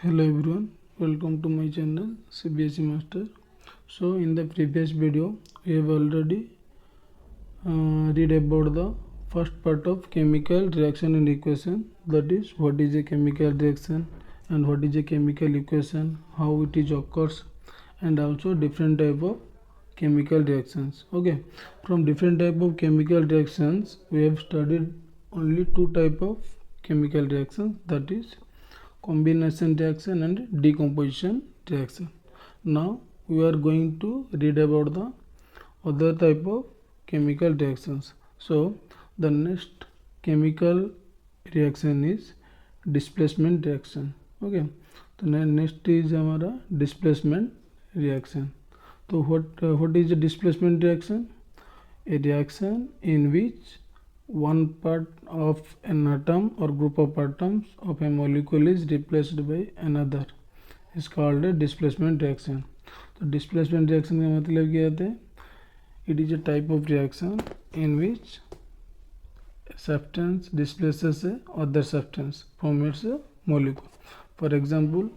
Hello everyone, welcome to my channel CBSE Master. So in the previous video we have already read about the first part of chemical reaction and equation, that is what is a chemical reaction and what is a chemical equation, how it is occurs, and also different type of chemical reactions. Okay, from different type of chemical reactions we have studied only two type of chemical reactions, that is combination reaction and decomposition reaction. Now we are going to read about the other type of chemical reactions. So the next chemical reaction is displacement reaction. Okay, तो next is हमारा displacement reaction. तो what is a displacement reaction? A reaction in which one part of an atom or group of atoms of a molecule is replaced by another is called a displacement reaction. तो displacement reaction का मतलब क्या होता है? It is a type of reaction in which substance displaces a other substance from its molecule. For example,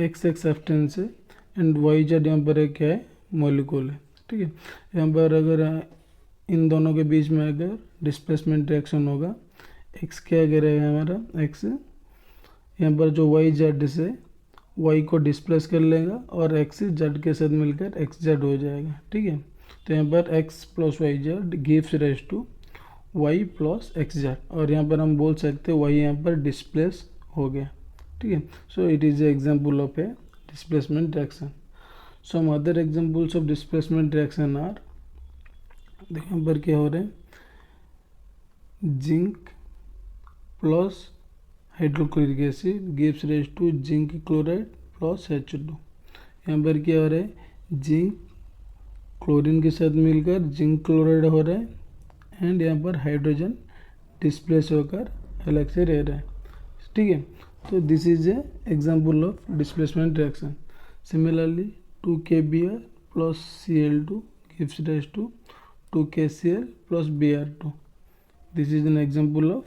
X एक substance है and Y Z यहाँ पर क्या है? molecule है. ठीक है, यहाँ पर अगर इन दोनों के बीच में अगर डिस्प्लेसमेंट रिएक्शन होगा, एक्स क्या करेगा हमारा, एक्स यहाँ पर जो वाई जेड से वाई को डिस्प्लेस कर लेगा और एक्स जेड के साथ मिलकर एक्स जेड हो जाएगा. ठीक है, तो यहाँ पर X plus Y Z gives rise to Y plus X Z, और यहाँ पर हम बोल सकते हैं वाई यहाँ पर डिस्प्लेस हो गया. ठीक है, so it is a example of a displacement reaction. Some other examples of displacement reaction are, देखो यहाँ पर क्या हो रहा है, zinc plus hydrochloric acid gives rise to zinc chloride plus H2. यहाँ पर क्या हो रहा है, जिंक क्लोरीन के साथ मिलकर जिंक क्लोराइड हो रहा है एंड यहाँ पर हाइड्रोजन डिस्प्लेस होकर अलग से रह रहा है. ठीक है, तो this is a example of displacement reaction. Similarly 2KBr plus Cl2 gives rise to 2KCl plus Br2. This is an example of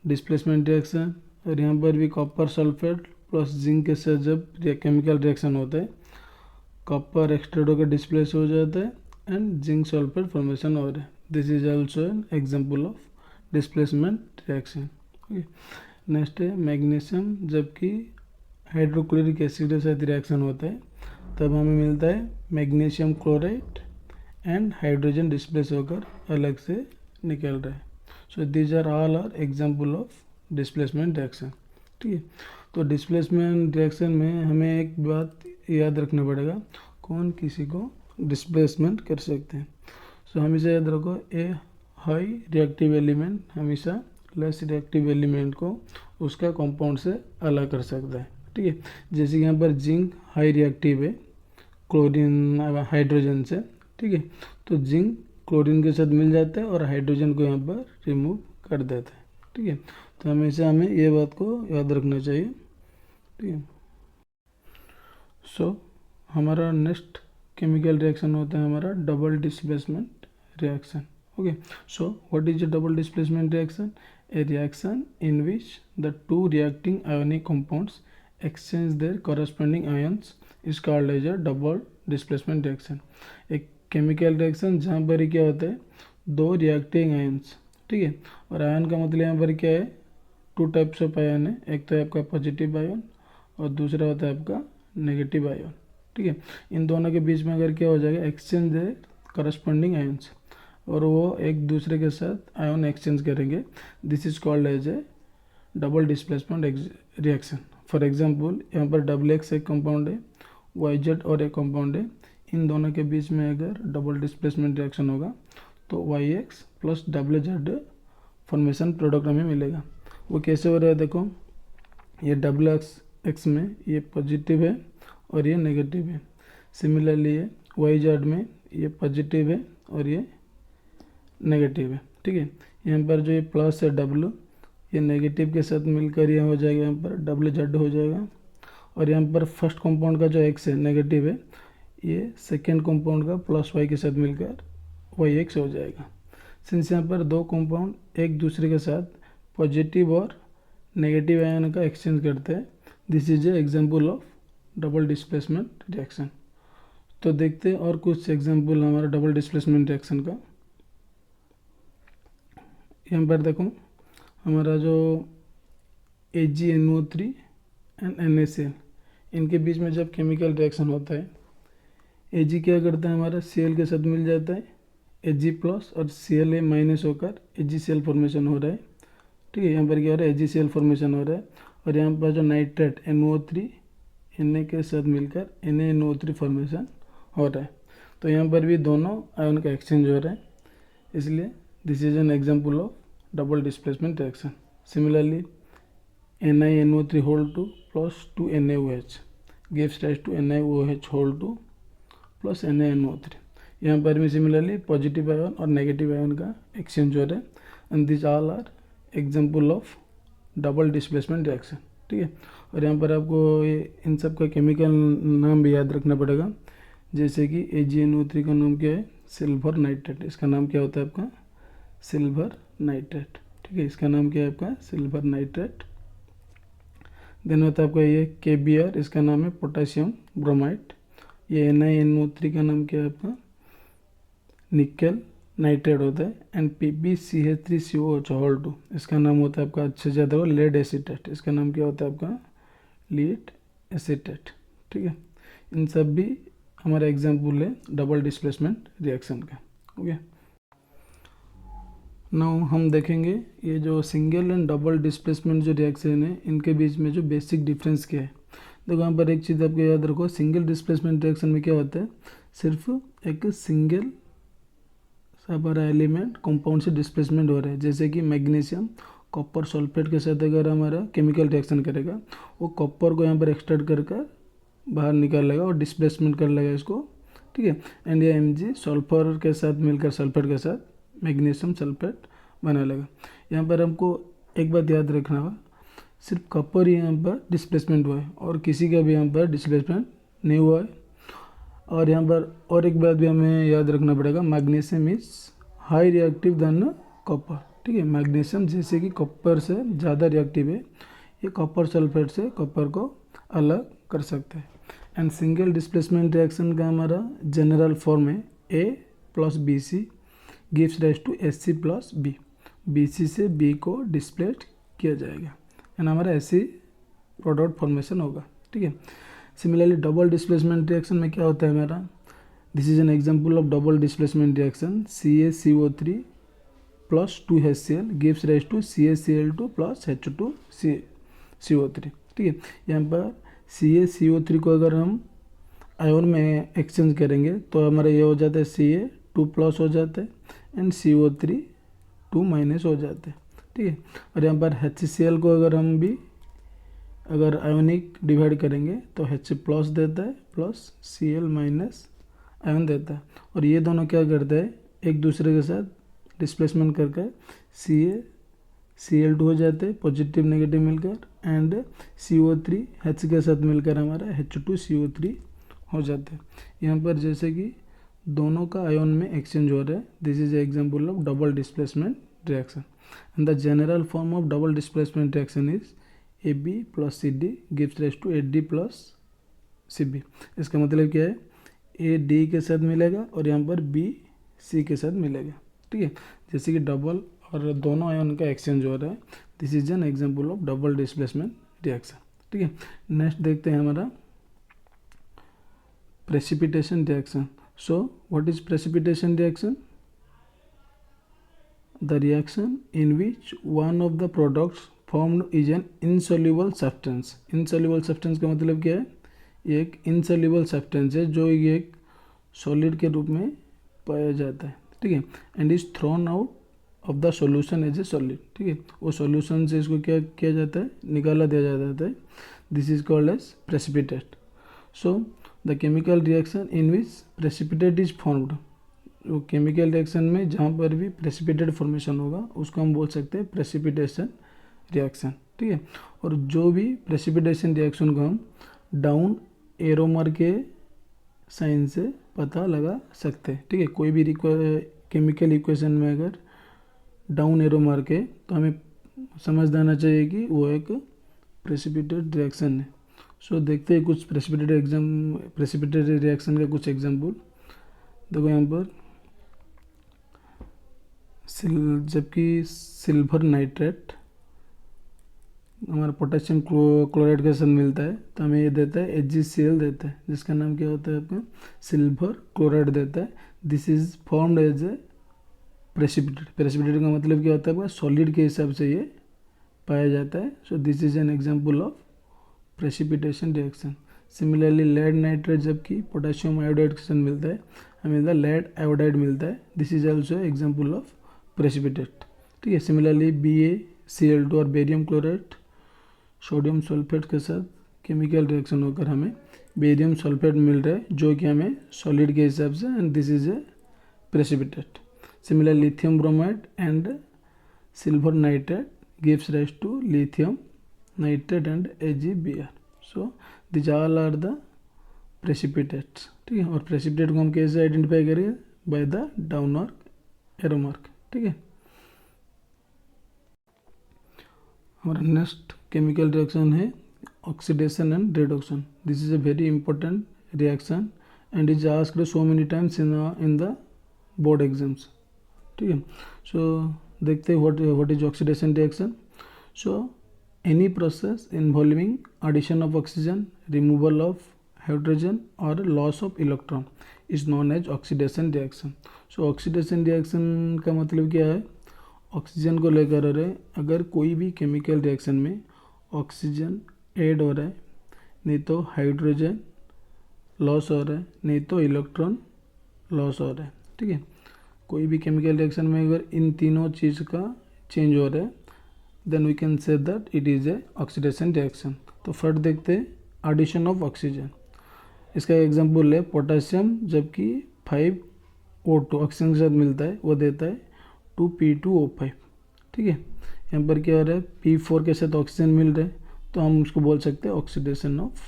displacement reaction. और यहाँ पर भी कॉपर सल्फेट प्लस जिंक के साथ जब केमिकल रिएक्शन होता है, कॉपर एक्सट्रेड होकर डिस्प्लेस हो जाता है एंड जिंक सल्फेट फॉर्मेशन हो रहा है. This is also an example of displacement reaction. Okay, next है मैग्नीशियम. जबकि हाइड्रोक्लोरिक एसिड के साथ रिएक्शन होता है तब हमें मिलता है magnesium chloride and hydrogen displace होकर अलग से निकल रहा है. So these are all are example of displacement reaction. ठीक है, तो डिस्प्लेसमेंट रिएक्शन में हमें एक बात याद रखना पड़ेगा, कौन किसी को डिस्प्लेसमेंट कर सकते हैं. सो हमेशा याद रखो, ए हाई रिएक्टिव एलिमेंट हमेशा लेस रिएक्टिव एलिमेंट को उसका कंपाउंड से अलग कर सकता है. ठीक है, जैसे कि यहाँ पर जिंक हाई रिएक्टिव है क्लोरीन हाइड्रोजन से. ठीक है, तो जिंक क्लोरीन के साथ मिल जाता है और हाइड्रोजन को यहाँ पर रिमूव कर देता है. ठीक है, तो हमेशा हमें ये बात को याद रखना चाहिए. ठीक है, सो हमारा नेक्स्ट केमिकल रिएक्शन होता है हमारा double displacement reaction. Okay, so what is a double displacement reaction? A reaction in which the two reacting ionic compounds exchange their corresponding ions is called as a double displacement reaction. एक chemical reaction जहाँ पर क्या होता है, दो reacting ions. ठीक है, और आयन का मतलब यहाँ पर क्या है, टू टाइप्स ऑफ आयन है. एक तो है आपका पॉजिटिव आयन और दूसरा होता है आपका नेगेटिव आयन. ठीक है, इन दोनों के बीच में अगर क्या हो जाएगा, एक्सचेंज है करस्पॉन्डिंग आयन्स, और वो एक दूसरे के साथ आयन एक्सचेंज करेंगे. This is called as a double displacement reaction. For example यहाँ पर WX एक कंपाउंड है, YZ और एक कंपाउंड है. इन दोनों के बीच में अगर डबल डिस्प्लेसमेंट रिएक्शन होगा तो YX plus WZ formation product हमें मिलेगा. वो कैसे हो रहा है, देखो ये WX में ये पॉजिटिव है और ये नेगेटिव है. सिमिलरली ये YZ में ये पॉजिटिव है और ये नेगेटिव है. ठीक है, यहाँ पर जो ये प्लस है W, ये नेगेटिव के साथ मिलकर ये हो जाएगा, यहाँ पर WZ हो जाएगा. और यहाँ पर फर्स्ट कंपाउंड का जो X है नेगेटिव है, ये सेकेंड कंपाउंड का प्लस Y के साथ मिलकर YX हो जाएगा. सिंस यहाँ पर दो कंपाउंड एक दूसरे के साथ पॉजिटिव और नेगेटिव आयन का एक्सचेंज करते हैं, this is a example of double displacement reaction. तो देखते हैं और कुछ एग्जाम्पल हमारा डबल डिस्प्लेसमेंट रिएक्शन का। यहाँ पर देखो हमारा जो AgNO3 एंड NaCl, इनके बीच में जब केमिकल रिएक्शन होता है, Ag क्या करता है, हमारा Cl के साथ मिल जाता है, Ag प्लस और Cl माइनस होकर AgCl फॉर्मेशन हो रहा है। ठीक है, यहाँ पर क्या हो रहा है, AgCl फॉर्मेशन हो रहा है। और यहाँ पर जो नाइट्रेट NO3 Na के साथ मिलकर NaNO3 फॉर्मेशन हो रहा है। तो यहाँ पर भी दोनों आयन का एक्सचेंज हो रहा है, इसलिए this is an example of double displacement reaction. Similarly NiNO3 whole 2 plus 2 NaOH gives rise to NiOH whole 2 plus NaNO3। यहाँ पर भी सिमिलरली पॉजिटिव आयन और नेगेटिव आयन का एक्सचेंज हो रहा है। And this all are example of double displacement reaction. ठीक है, और यहाँ पर आपको इन सब का केमिकल नाम भी याद रखना पड़ेगा, जैसे कि AgNO3 का नाम क्या है, सिल्वर नाइट्रेट। इसका नाम क्या होता है आपका, सिल्वर नाइट्रेट। ठीक है, इसका नाम क्या है आपका, सिल्वर नाइट्रेट। देन होता है आपका ये KBr, इसका नाम है पोटेशियम ब्रोमाइड। ये NiNO3 का नाम क्या है आपका, निकल नाइट्रेट होता है। एंड PbCH3COH होल 2, इसका नाम होता है आपका अच्छे से ज़्यादा लेड एसीटेट। इसका नाम क्या होता है आपका, लीड एसीटेट। ठीक है, इन सब भी हमारा एग्जाम्पल है डबल डिस्प्लेसमेंट रिएक्शन का। ओके, नाउ हम देखेंगे ये जो सिंगल एंड डबल डिस्प्लेसमेंट जो रिएक्शन है, इनके बीच में जो बेसिक डिफरेंस क्या है। देखो यहाँ पर एक चीज़ आपको याद रखो, सिंगल डिस्प्लेसमेंट रिएक्शन में क्या होता है, सिर्फ एक सिंगल हमारा एलिमेंट कंपाउंड से डिस्प्लेसमेंट हो रहा है। जैसे कि मैग्नीशियम कॉपर सल्फेट के साथ अगर हमारा केमिकल रिएक्शन करेगा, वो कॉपर को यहाँ पर एक्सट्रैक्ट कर बाहर निकाल लेगा और डिस्प्लेसमेंट कर लेगा इसको। ठीक है, एंड ये Mg सल्फर के साथ मिलकर सल्फेट के साथ मैग्नीशियम सल्फेट बना लेगा। यहाँ पर हमको एक बात याद रखना होगा, सिर्फ कॉपर ही यहाँ पर डिस्प्लेसमेंट हुआ है और किसी का भी यहाँ पर डिस्प्लेसमेंट नहीं हुआ है। और यहाँ पर और एक बात भी हमें याद रखना पड़ेगा, magnesium is high reactive than copper. ठीक है, मैग्नीशियम जैसे कि कॉपर से ज़्यादा रिएक्टिव है, ये कॉपर सल्फेट से कॉपर को अलग कर सकते हैं। एंड सिंगल डिस्प्लेसमेंट रिएक्शन का हमारा जनरल फॉर्म है A plus BC gives rise to SC plus B। BC से B को डिस्प्लेट किया जाएगा एंड हमारा SC प्रोडक्ट फॉर्मेशन होगा। ठीक है, सिमिलरली डबल डिस्प्लेसमेंट रिएक्शन में क्या होता है हमारा, this is an example of double displacement reaction. CaCO3 plus 2HCl gives rise to CaCl2 plus H2CO3। ठीक है, यहाँ पर CaCO3 को अगर हम आयन में एक्सचेंज करेंगे तो हमारा ये हो जाता है Ca2 प्लस हो जाता है एंड CO3 2 माइनस हो जाते हैं। ठीक है, और यहाँ पर HCl को अगर हम भी अगर आयोनिक डिवाइड करेंगे तो H प्लस देता है प्लस Cl माइनस आयन देता है। और ये दोनों क्या करते हैं, एक दूसरे के साथ डिस्प्लेसमेंट करके Cl2 हो जाते हैं, पॉजिटिव नेगेटिव मिलकर, एंड CO3 H के साथ मिलकर हमारा H2CO3 हो जाते हैं। यहाँ पर जैसे कि दोनों का आयन में एक्सचेंज हो रहा है, this is example of double displacement reaction. And the general form of double displacement reaction is AB plus CD gives rise to AD plus CB। इसका मतलब क्या है, A D के साथ मिलेगा और यहाँ पर B C के साथ मिलेगा। ठीक है, जैसे कि डबल और दोनों आयन का एक्सचेंज हो रहा है, this is an example of double displacement reaction. ठीक है, नेक्स्ट देखते हैं हमारा precipitation reaction. So what is precipitation reaction, the reaction in which one of the products formed is an insoluble substance. Insoluble substance का मतलब क्या है, ये एक इनसॉल्युबल सब्सटेंस है जो ये एक सॉलिड के रूप में पाया जाता है। ठीक है, and is thrown out of the solution as a solid. ठीक है, वो सॉल्यूशन से इसको क्या किया जाता है, निकाला दिया जाता है। This is called as precipitate. So the chemical reaction in which precipitate is formed, वो केमिकल रिएक्शन में जहाँ पर भी प्रेसिपिटेट फॉर्मेशन होगा उसको हम बोल सकते हैं प्रेसिपिटेशन रिएक्शन। ठीक है, और जो भी प्रेसिपिटेशन रिएक्शन को हम डाउन एरो मार के साइन से पता लगा सकते हैं। ठीक है, कोई भी केमिकल इक्वेशन में अगर डाउन एरो मार के तो हमें समझ देना चाहिए कि वो एक प्रेसिपिटेट रिएक्शन है। सो देखते हैं कुछ प्रेसिपिटेटेड रिएक्शन का कुछ एग्जाम्पल। देखो यहाँ पर जबकि सिल्वर नाइट्रेट हमारा पोटेशियम क्लोराइड के साथ मिलता है तो हमें ये देता है HgCl देता है, जिसका नाम क्या होता है आपका सिल्वर क्लोराइड देता है। This is formed as a precipitate. Precipitate का मतलब क्या होता है आपका सॉलिड के हिसाब से ये पाया जाता है। So this is an example of precipitation reaction. Similarly lead nitrate जबकि पोटेशियम आयोडाइड के साथ मिलता है, हमें लेड आयोडाइड मिलता है। This is also example of precipitate. ठीक है। सिमिलरली BaCl2 और बेरियम क्लोराइड सोडियम सल्फेट के साथ केमिकल रिएक्शन होकर हमें बेरियम सल्फेट मिल रहा है, जो कि हमें सॉलिड के हिसाब से, and this is a precipitate. Similar lithium bromide and silver nitrate gives rise to lithium nitrate and AgBr। So this all are the precipitates. ठीक है। और प्रेसिपिटेट को हम कैसे आइडेंटिफाई करेंगे? By the down mark arrow mark. ठीक है। हमारा नेक्स्ट केमिकल रिएक्शन है oxidation and reduction. This is a very important reaction and is asked so many times in the board exams. ठीक है। सो देखते हैं what is oxidation reaction. So any process involving addition of oxygen, removal of hydrogen और loss of electron is known as oxidation reaction. So oxidation reaction का मतलब क्या है? Oxygen को लेकर हो रहे, अगर कोई भी केमिकल रिएक्शन में ऑक्सीजन ऐड हो रहा है, नहीं तो हाइड्रोजन लॉस हो रहा है, नहीं तो इलेक्ट्रॉन लॉस हो रहा है। ठीक है। कोई भी केमिकल रिएक्शन में अगर इन तीनों चीज़ का चेंज हो रहा है, then we can say that it is a oxidation reaction. तो फर्स्ट देखते हैं एडिशन ऑफ ऑक्सीजन। इसका एग्जांपल है पोटेशियम, जबकि 5O2 ऑक्सीजन के साथ मिलता है, वो देता है 2P2O5। ठीक है। यहाँ पर क्या हो रहा है? P4 के साथ ऑक्सीजन मिल रहा है, तो हम उसको बोल सकते हैं ऑक्सीडेशन ऑफ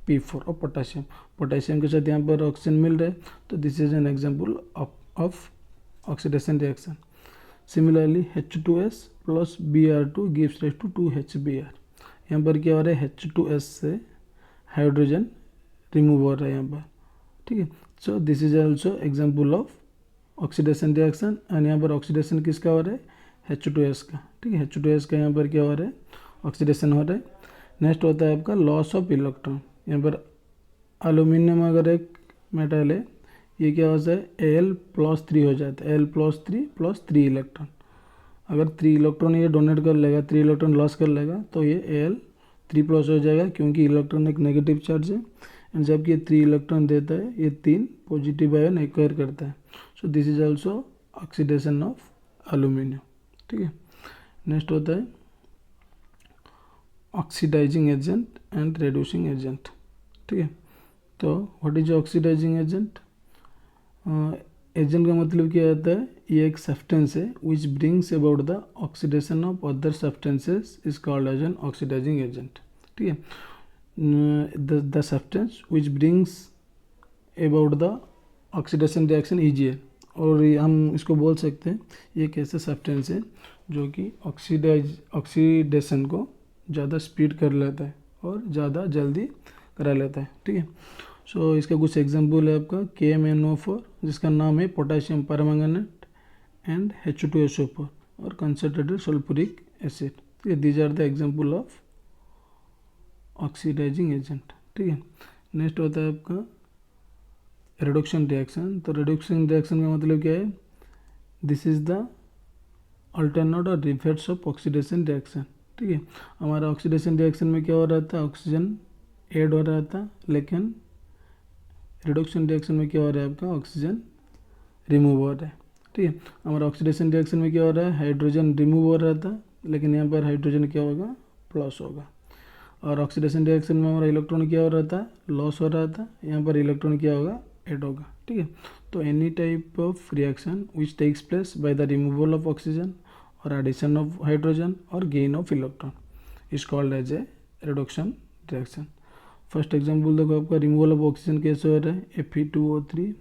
P4 और पोटेशियम। पोटेशियम के साथ यहाँ पर ऑक्सीजन मिल रहा है, तो this is an example of oxidation reaction. Similarly H2S plus Br2 gives rise to 2HBr। यहाँ पर क्या हो रहा है? H2S से हाइड्रोजन रिमूव हो रहा है यहाँ पर। ठीक है। So this is also example of oxidation reaction. And यहाँ पर ऑक्सीडेशन किसका हो रहा है? H2S का। ठीक है। H2S का यहाँ पर क्या हो रहा है? ऑक्सीडेशन हो रहा है। नेक्स्ट होता है आपका लॉस ऑफ इलेक्ट्रॉन। यहाँ पर एल्यूमिनियम अगर एक मेटल है, ये क्या हो जाए? Al+3 हो जाता है। Al+3 plus 3 electron. अगर 3 इलेक्ट्रॉन ये डोनेट कर लेगा, 3 इलेक्ट्रॉन लॉस कर लेगा, तो ये Al3+ हो जाएगा, क्योंकि इलेक्ट्रॉन एक नेगेटिव चार्ज है। एंड जबकि ये 3 इलेक्ट्रॉन देता है, ये 3 पॉजिटिव आयन एक्वायर करता है। So this is also oxidation of aluminium. ठीक है। नेक्स्ट होता है oxidising agent and reducing agent. ठीक है। तो what is oxidising agent? Agent का मतलब क्या होता है? ये एक सब्सटेंस है which brings about the oxidation of other substances is called as an oxidising agent. ठीक है। The substance which brings about the oxidation reaction easier. और हम इसको बोल सकते हैं ये एक ऐसा सब्सटेंस है जो कि ऑक्सीडेशन को ज़्यादा स्पीड कर लेता है और ज़्यादा जल्दी करा लेता है। ठीक है। सो इसका कुछ एग्जांपल है आपका KMnO4, जिसका नाम है पोटेशियम परमैंगनेट, एंड H2SO4 और कंसंट्रेटेड सल्फ्यूरिक एसिड। ठीक है। These are the example of oxidising agent. ठीक है। नेक्स्ट होता है आपका रिडक्शन रिएक्शन। तो रिडक्शन रिएक्शन का मतलब क्या है? दिस इज द अल्टरनेट और रिवर्स ऑफ ऑक्सीडेशन रिएक्शन। ठीक है। हमारा ऑक्सीडेशन रिएक्शन में क्या हो रहा था? ऑक्सीजन ऐड हो रहा था, लेकिन रिडक्शन रिएक्शन में क्या हो रहा है आपका? ऑक्सीजन रिमूव हो रहा है। ठीक है। हमारा ऑक्सीडेशन रिएक्शन में क्या हो रहा है? हाइड्रोजन रिमूव हो रहा था, लेकिन यहाँ पर हाइड्रोजन क्या होगा? प्लस होगा। और ऑक्सीडेशन रिएक्शन में हमारा इलेक्ट्रॉन क्या हो रहा था? लॉस हो रहा था। यहाँ पर इलेक्ट्रॉन क्या होगा? ऐड होगा। ठीक है। तो any type of reaction which takes place by the removal of oxygen और एडिशन ऑफ हाइड्रोजन और gain of electron is called as a reduction reaction. First example देखो आपका, रिमूवल ऑफ ऑक्सीजन कैसे हो रहा है? Fe2O3,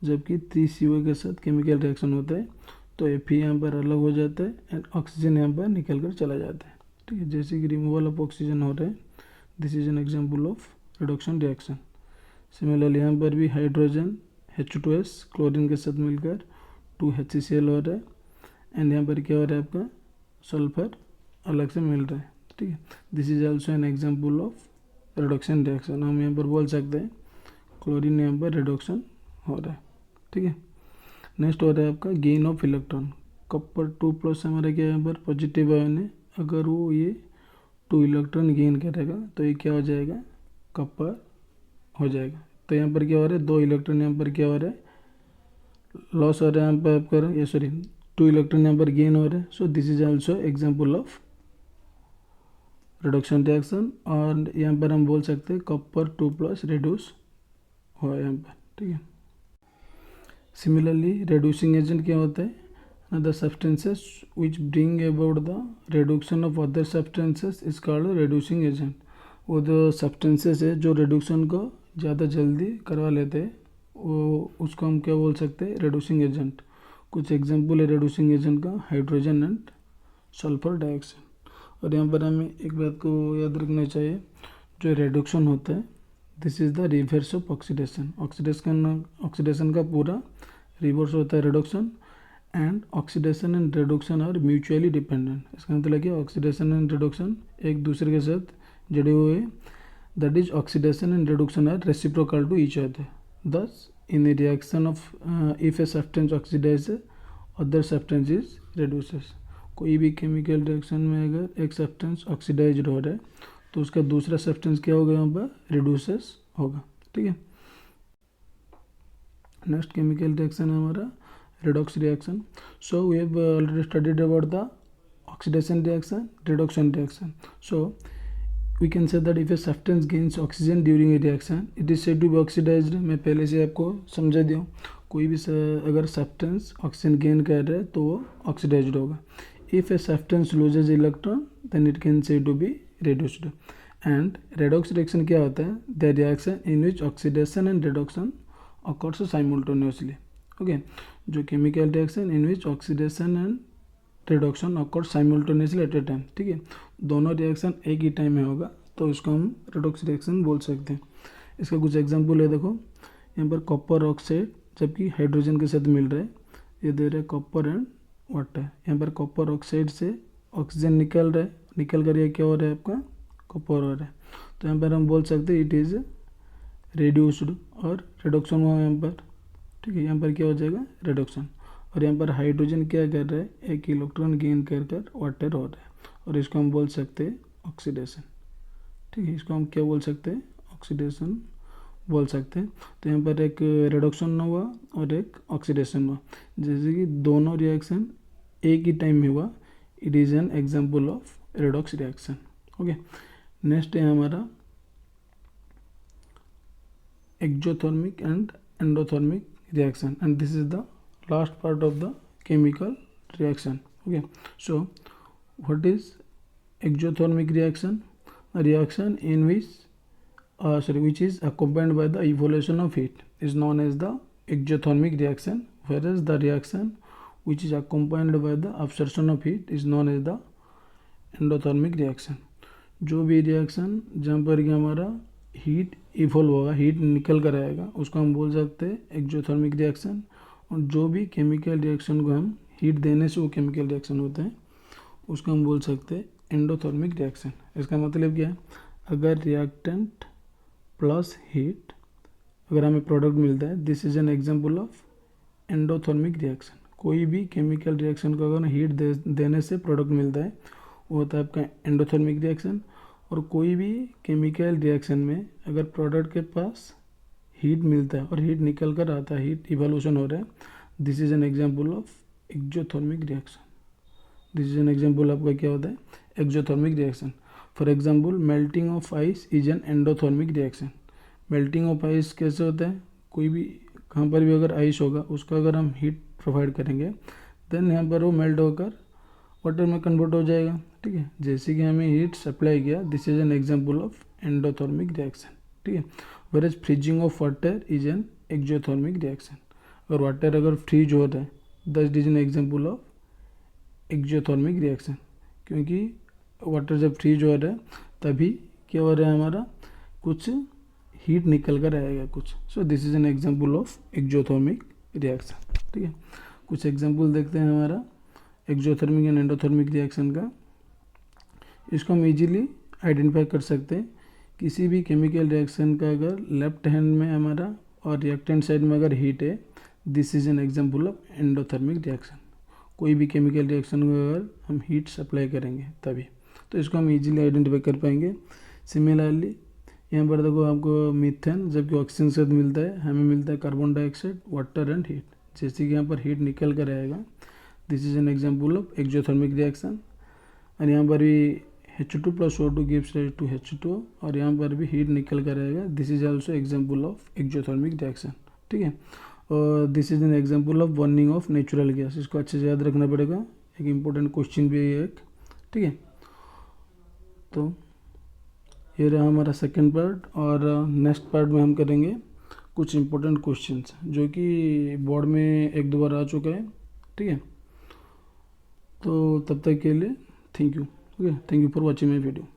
जबकि 3CO के साथ केमिकल रिएक्शन होता है, तो Fe यहाँ पर अलग हो जाता है एंड ऑक्सीजन यहाँ पर निकल कर चला जाता है। ठीक है। जैसे कि रिमूवल ऑफ ऑक्सीजन हो रहा है, this is an example of reduction reaction. Similarly यहाँ पर भी हाइड्रोजन H2S क्लोरीन के साथ मिलकर 2HCl हो रहा है, एंड यहाँ पर क्या हो रहा है आपका सल्फर अलग से मिल रहा है, ठीक है। This is also an example of reduction reaction. हम यहाँ पर बोल सकते हैं क्लोरीन यहाँ पर रिडक्शन हो रहा है, ठीक है। नेक्स्ट हो रहा है आपका गेन ऑफ इलेक्ट्रॉन। कॉपर 2+ हमारा क्या है यहाँ पर पॉजिटिव आयन है, अगर वो ये 2 इलेक्ट्रॉन गेन करेगा तो ये क्या हो जाएगा कॉपर हो जाएगा। तो यहाँ पर क्या हो रहा है 2 इलेक्ट्रॉन यहाँ पर क्या हो रहा है लॉस हो रहा है यहाँ पर आपका, ये सॉरी 2 इलेक्ट्रॉन यहाँ पर गेन हो रहा है। So this is also example of reduction reaction. और यहाँ पर हम बोल सकते हैं कॉपर 2+ रिड्यूस हुआ यहाँ पर, ठीक है। सिमिलरली रिड्यूसिंग एजेंट क्या होता है, the substances which bring about the reduction of other substances is called reducing agent। वो जो substances है जो reduction को ज़्यादा जल्दी करवा लेते हैं वो उसको हम क्या बोल सकते हैं reducing agent। कुछ एग्जाम्पल है reducing agent का हाइड्रोजन एंड सल्फर डाइऑक्साइड। और यहाँ पर हमें एक बात को याद रखना चाहिए, जो रिडक्शन होता है this is the reverse of oxidation. Oxidation का पूरा रिवर्स होता है reduction, and oxidation and reduction are mutually dependent. इसका मतलब क्या ऑक्सीडेशन एंड रिडक्शन एक दूसरे के साथ जुड़े हुए हैं, that is oxidation and reduction are reciprocal to each other. Thus in the reaction of if a substance oxidise other substance is reduces. कोई भी केमिकल रिएक्शन में अगर एक सब्सटेंस ऑक्सीडाइज हो रहा है तो उसका दूसरा सब्सटेंस क्या होगा यहाँ पर रिड्यूसेस होगा, ठीक है। नेक्स्ट केमिकल रिएक्शन है हमारा redox reaction। So we have already studied about the oxidation reaction, reduction reaction। So we can say that if a substance gains oxygen during a reaction it is said to be oxidized। मैं पहले से आपको समझा दिया हूँ, कोई भी अगर सब्सटेंस ऑक्सीजन गेन कर रहा है तो वो ऑक्सीडाइज्ड होगा। If a substance loses electron then it can say to be reduced. And redox reaction क्या होता है, the reaction in which oxidation and reduction occurs simultaneously। Okay, जो chemical reaction in which oxidation and reduction occur simultaneously at a time, ठीक है। दोनों reaction एक ही time में होगा तो उसको हम रिडॉक्स रिएक्शन बोल सकते हैं। इसका कुछ एग्जांपल है, देखो यहाँ पर कॉपर ऑक्साइड जबकि हाइड्रोजन के साथ मिल रहा है, ये दे रहे हैं कॉपर एंड वाटर। यहाँ पर कॉपर ऑक्साइड से ऑक्सीजन निकल रहा है, निकल कर ये क्या हो रहा है आपका कॉपर हो रहा है, तो यहाँ पर हम बोल सकते हैं इट इज़ रिड्यूस्ड और रिडक्शन हुआ यहाँ पर, ठीक है। यहाँ पर क्या हो जाएगा रिडक्शन। और यहाँ पर हाइड्रोजन क्या कर रहा है, एक इलेक्ट्रॉन गेन कर कर वाटर हो रहा है और इसको हम बोल सकते हैं ऑक्सीडेशन, ठीक है। इसको हम क्या बोल सकते हैं ऑक्सीडेशन बोल सकते हैं। तो यहाँ पर एक रिडक्शन हुआ और एक ऑक्सीडेशन हुआ, जैसे कि दोनों रिएक्शन एक ही टाइम में हुआ, it is an example of redox reaction. Okay, next है हमारा exothermic and endothermic reaction, and this is the last part of the chemical reaction। okay, so what is exothermic reaction? A reaction in which which is accompanied by the evolution of heat is known as the exothermic reaction, whereas the reaction which is accompanied by the absorption of heat is known as the endothermic reaction। जो भी reaction जहाँ पर कि हमारा heat evolve होगा, heat निकल कर आएगा, उसको हम बोल सकते हैं एक्सोथर्मिक रिएक्शन। और जो भी केमिकल रिएक्शन को हम हीट देने से वो केमिकल रिएक्शन होते हैं उसको हम बोल सकते हैं एंडोथर्मिक रिएक्शन। इसका मतलब क्या है, अगर रिएक्टेंट प्लस हीट अगर हमें प्रोडक्ट मिलता है, this is an example of endothermic reaction. कोई भी केमिकल रिएक्शन को अगर हीट देने से प्रोडक्ट मिलता है वो होता है आपका एंडोथर्मिक रिएक्शन। और कोई भी केमिकल रिएक्शन में अगर प्रोडक्ट के पास हीट मिलता है और हीट निकल कर आता है, हीट इवोल्यूशन हो रहा है, this is an example of exothermic reaction. This is an example आपका क्या होता है exothermic reaction. For example melting of ice is an endothermic reaction. Melting of ice कैसे होता है, कोई भी कहाँ पर भी अगर आइस होगा उसका अगर हम हीट प्रोवाइड करेंगे देन यहाँ पर वो मेल्ट होकर वाटर में कन्वर्ट हो जाएगा, ठीक है। जैसे कि हमें हीट सप्लाई किया, this is an example of endothermic reaction, ठीक है। Whereas freezing of water is an exothermic reaction. अगर वाटर अगर फ्रीज हो रहा है that is an example of exothermic reaction, क्योंकि वाटर जब फ्रीज हो रहा है तभी क्या हो रहा है हमारा, कुछ हीट निकल कर आएगा कुछ। सो this is an example of exothermic reaction. ठीक है, कुछ एग्जांपल देखते हैं हमारा एक्जोथर्मिक एंड एंडोथर्मिक रिएक्शन का। इसको हम इजीली आइडेंटिफाई कर सकते हैं। किसी भी केमिकल रिएक्शन का अगर लेफ्ट हैंड में हमारा और रिएक्टेंट साइड में अगर हीट है, this is an example of endothermic reaction. कोई भी केमिकल रिएक्शन को अगर हम हीट सप्लाई करेंगे तभी, तो इसको हम इजीली आइडेंटिफाई कर पाएंगे। सिमिलरली यहाँ पर देखो आपको मीथेन, जबकि ऑक्सीजन से मिलता है, हमें मिलता है carbon dioxide, water and heat. जैसे कि यहाँ पर हीट निकल कर आएगा, this is an example of exothermic reaction. और यहाँ पर भी H2 plus O2 gives rise to H2O, और यहाँ पर भी हीट निकल कर आएगा, this is also example of exothermic reaction. ठीक है, और this is an example of burning of natural gas. इसको अच्छे से याद रखना पड़ेगा, एक इम्पोर्टेंट क्वेश्चन भी है एक। ठीक है, तो ये रहा हमारा सेकेंड पार्ट, और नेक्स्ट पार्ट में हम करेंगे कुछ इम्पोर्टेंट क्वेश्चंस जो कि बोर्ड में एक दो बार आ चुका है। ठीक है, तो तब तक के लिए thank you. Okay, thank you for watching my video.